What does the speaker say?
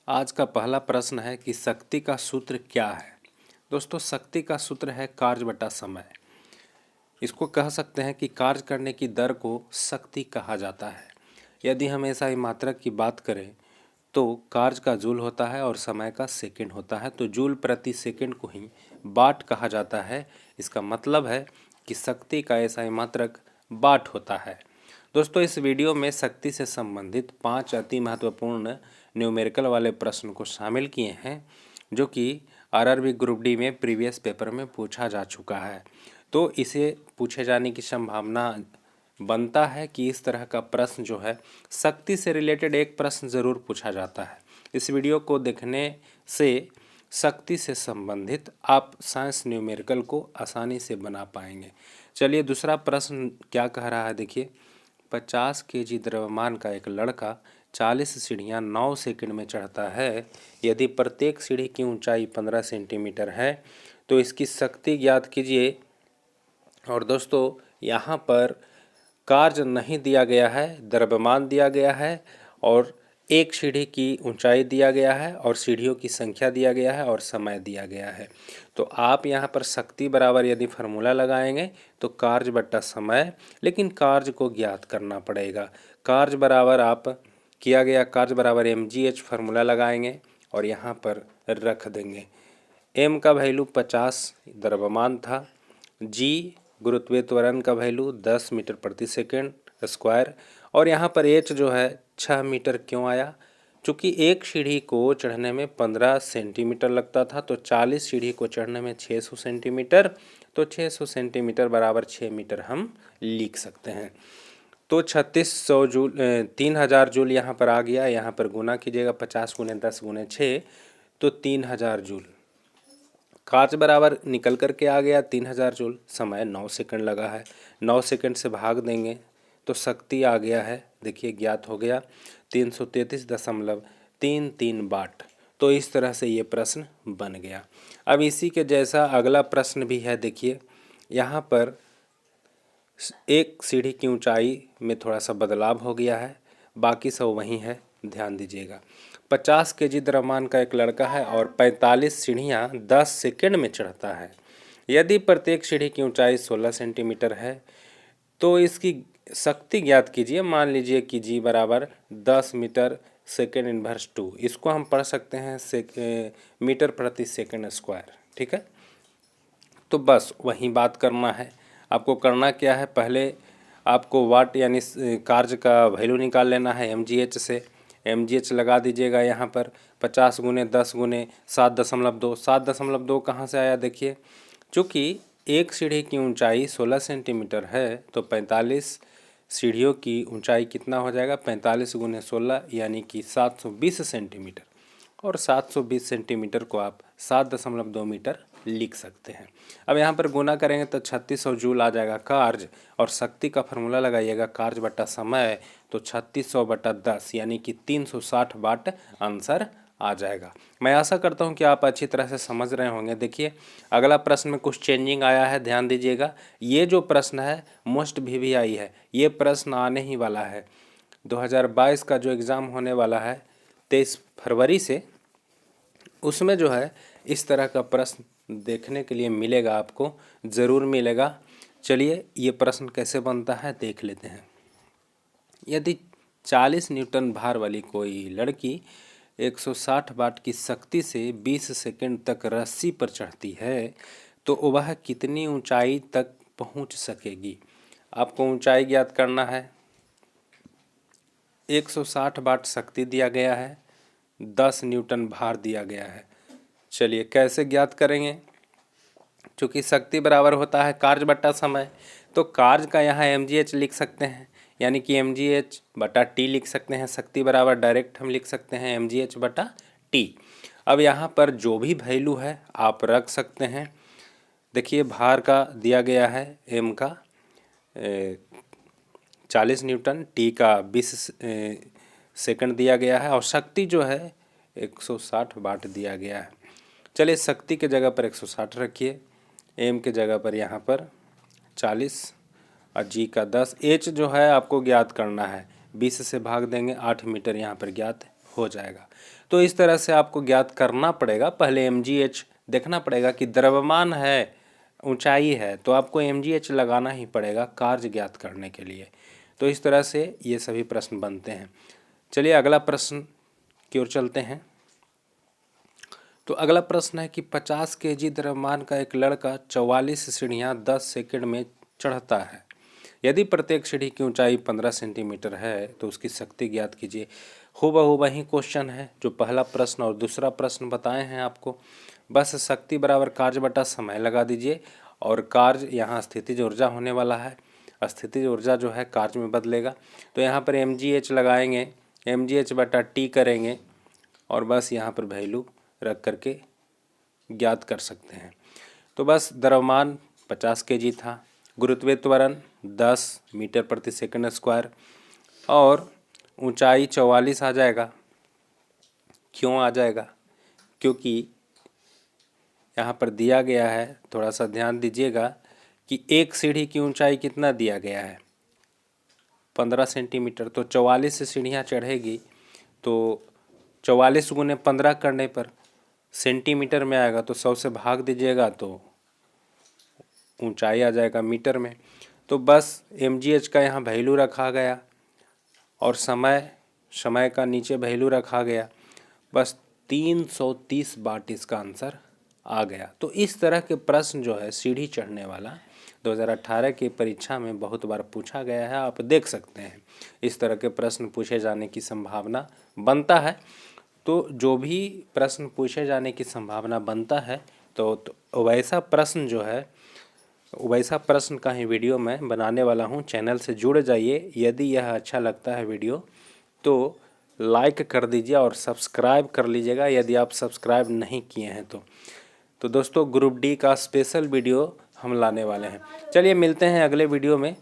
आज का पहला प्रश्न है कि शक्ति का सूत्र क्या है। दोस्तों, शक्ति का सूत्र है कार्य बटा समय। इसको कह सकते हैं कि कार्य करने की दर को शक्ति कहा जाता है। यदि हम ऐसा ही मात्रक की बात करें तो कार्य का जूल होता है और समय का सेकंड होता है, तो जूल प्रति सेकंड को ही वाट कहा जाता है। इसका मतलब है कि शक्ति का ऐसा ही मात्रक वाट होता है। दोस्तों, इस वीडियो में शक्ति से संबंधित 5 अति महत्वपूर्ण न्यूमेरिकल वाले प्रश्न को शामिल किए हैं, जो कि आरआरबी ग्रुप डी में प्रीवियस पेपर में पूछा जा चुका है। तो इसे पूछे जाने की संभावना बनता है कि इस तरह का प्रश्न जो है शक्ति से रिलेटेड एक प्रश्न ज़रूर पूछा जाता है। इस वीडियो को देखने से शक्ति से संबंधित आप साइंस न्यूमेरिकल को आसानी से बना पाएंगे। चलिए, दूसरा प्रश्न क्या कह रहा है, देखिए। 50 केजी द्रव्यमान का एक लड़का 40 सीढ़ियाँ 9 सेकंड में चढ़ता है। यदि प्रत्येक सीढ़ी की ऊंचाई 15 सेंटीमीटर है तो इसकी शक्ति ज्ञात कीजिए। और दोस्तों, यहाँ पर कार्य नहीं दिया गया है, द्रव्यमान दिया गया है और एक सीढ़ी की ऊंचाई दिया गया है और सीढ़ियों की संख्या दिया गया है और समय दिया गया है। तो आप यहाँ पर शक्ति बराबर यदि फार्मूला लगाएंगे तो कार्य बट्टा समय, लेकिन कार्य को ज्ञात करना पड़ेगा। कार्य बराबर आप किया गया कार्य बराबर mgh फार्मूला लगाएंगे और यहाँ पर रख देंगे। m का वैल्यू 50 द्रव्यमान था, g गुरुत्वीय त्वरण का वैल्यू 10 मीटर प्रति सेकंड स्क्वायर, और यहाँ पर h जो है 6 मीटर क्यों आया, चूँकि एक सीढ़ी को चढ़ने में 15 सेंटीमीटर लगता था तो 40 सीढ़ी को चढ़ने में 600 सेंटीमीटर, तो 600 सेंटीमीटर बराबर 6 मीटर हम लिख सकते हैं। तो 3600 जूल 3000 जूल यहाँ पर आ गया। यहाँ पर गुना कीजिएगा 50 गुने 10 गुने 6, तो 3000 जूल। कार्य बराबर निकल करके आ गया 3000 जूल। समय 9 सेकंड लगा है, 9 सेकंड से भाग देंगे तो शक्ति आ गया है, देखिए ज्ञात हो गया 333.33 वाट। तो इस तरह से ये प्रश्न बन गया। अब इसी के जैसा अगला प्रश्न भी है, देखिए। यहाँ पर एक सीढ़ी की ऊंचाई में थोड़ा सा बदलाव हो गया है, बाकी सब वही है, ध्यान दीजिएगा। 50 केजी द्रव्यमान का एक लड़का है और 45 सीढ़ियाँ 10 सेकंड में चढ़ता है। यदि प्रत्येक सीढ़ी की ऊंचाई 16 सेंटीमीटर है तो इसकी शक्ति ज्ञात कीजिए। मान लीजिए कि जी बराबर 10 मीटर सेकेंड इनवर्स 2, इसको हम पढ़ सकते हैं मीटर प्रति सेकंड स्क्वायर, ठीक है। तो बस वही बात करना है। आपको करना क्या है, पहले आपको वाट यानी कार्य का वैल्यू निकाल लेना है mgh से। mgh लगा दीजिएगा यहाँ पर 50 गुने 10 गुने 7.2। 7.2 कहाँ से आया, देखिए। चूँकि एक सीढ़ी की ऊंचाई 16 सेंटीमीटर है तो 45 सीढ़ियों की ऊंचाई कितना हो जाएगा, 45 गुने 16 यानी कि 720 सेंटीमीटर। और 720 सेंटीमीटर को आप 7.2 मीटर लिख सकते हैं। अब यहाँ पर गुना करेंगे तो 3600 जूल आ जाएगा कार्य, और शक्ति का फार्मूला लगाइएगा कार्य बटा समय, तो 3600 बटा 10 यानी कि 360 वाट आंसर आ जाएगा। मैं आशा करता हूँ कि आप अच्छी तरह से समझ रहे होंगे। देखिए, अगला प्रश्न में कुछ चेंजिंग आया है, ध्यान दीजिएगा। ये जो प्रश्न है मोस्ट VVI है, ये प्रश्न आने ही वाला है। 2022 का जो एग्ज़ाम होने वाला है 23 फरवरी से, उसमें जो है इस तरह का प्रश्न देखने के लिए मिलेगा, आपको ज़रूर मिलेगा। चलिए, ये प्रश्न कैसे बनता है देख लेते हैं। यदि 40 न्यूटन भार वाली कोई लड़की 160 वाट की शक्ति से 20 सेकंड तक रस्सी पर चढ़ती है तो वह कितनी ऊंचाई तक पहुंच सकेगी। आपको ऊंचाई ज्ञात करना है। 160 वाट शक्ति दिया गया है, 10 न्यूटन भार दिया गया है। चलिए, कैसे ज्ञात करेंगे। चूँकि शक्ति बराबर होता है कार्य बटा समय, तो कार्य का यहाँ mgh लिख सकते हैं, यानी कि mgh बटा t लिख सकते हैं। शक्ति बराबर डायरेक्ट हम लिख सकते हैं mgh बटा t। अब यहाँ पर जो भी वैल्यू है आप रख सकते हैं। देखिए, भार का दिया गया है m का 40 न्यूटन, t का 20 सेकंड दिया गया है, और शक्ति जो है 160 वाट दिया गया है। चलिए, शक्ति के जगह पर 160 रखिए, m के जगह पर यहाँ पर 40 और g का 10। h जो है आपको ज्ञात करना है, 20 से भाग देंगे, 8 मीटर यहाँ पर ज्ञात हो जाएगा। तो इस तरह से आपको ज्ञात करना पड़ेगा। पहले mgh देखना पड़ेगा कि द्रव्यमान है, ऊंचाई है, तो आपको mgh लगाना ही पड़ेगा कार्य ज्ञात करने के लिए। तो इस तरह से ये सभी प्रश्न बनते हैं। चलिए अगला प्रश्न की ओर चलते हैं। तो अगला प्रश्न है कि 50 kg द्रव्यमान का एक लड़का 44 सीढ़ियाँ 10 सेकंड में चढ़ता है। यदि प्रत्येक सीढ़ी की ऊंचाई 15 सेंटीमीटर है तो उसकी शक्ति ज्ञात कीजिए। हूबहू वही क्वेश्चन है जो पहला प्रश्न और दूसरा प्रश्न बताए हैं आपको। बस शक्ति बराबर कार्य बटा समय लगा दीजिए और कार्य यहाँ स्थितिज ऊर्जा होने वाला है। स्थितिज ऊर्जा जो है कार्य में बदलेगा, तो यहाँ पर mgh लगाएंगे, mgh बटा t करेंगे और बस यहाँ पर वैल्यू रख करके ज्ञात कर सकते हैं। तो बस द्रव्यमान 50 kg था, गुरुत्वीय त्वरण 10 मीटर प्रति सेकंड स्क्वायर और ऊंचाई 44 आ जाएगा। क्यों आ जाएगा? क्योंकि यहाँ पर दिया गया है, थोड़ा सा ध्यान दीजिएगा कि एक सीढ़ी की ऊंचाई कितना दिया गया है, 15 सेंटीमीटर। तो 44 से सीढ़ियाँ चढ़ेगी तो 44 गुने 15 करने पर सेंटीमीटर में आएगा, तो 100 से भाग दीजिएगा तो ऊंचाई आ जाएगा मीटर में। तो बस mgh का यहाँ वैल्यू रखा गया और समय का नीचे वैल्यू रखा गया, बस 330 वाट इसका आंसर आ गया। तो इस तरह के प्रश्न जो है सीढ़ी चढ़ने वाला 2018 की परीक्षा में बहुत बार पूछा गया है, आप देख सकते हैं। इस तरह के प्रश्न पूछे जाने की संभावना बनता है। तो जो भी प्रश्न पूछे जाने की संभावना बनता है तो वैसा प्रश्न जो है, वैसा प्रश्न का ही वीडियो मैं बनाने वाला हूं। चैनल से जुड़ जाइए। यदि यह अच्छा लगता है वीडियो तो लाइक कर दीजिए और सब्सक्राइब कर लीजिएगा यदि आप सब्सक्राइब नहीं किए हैं तो दोस्तों ग्रुप डी का स्पेशल वीडियो हम लाने वाले हैं। चलिए मिलते हैं अगले वीडियो में।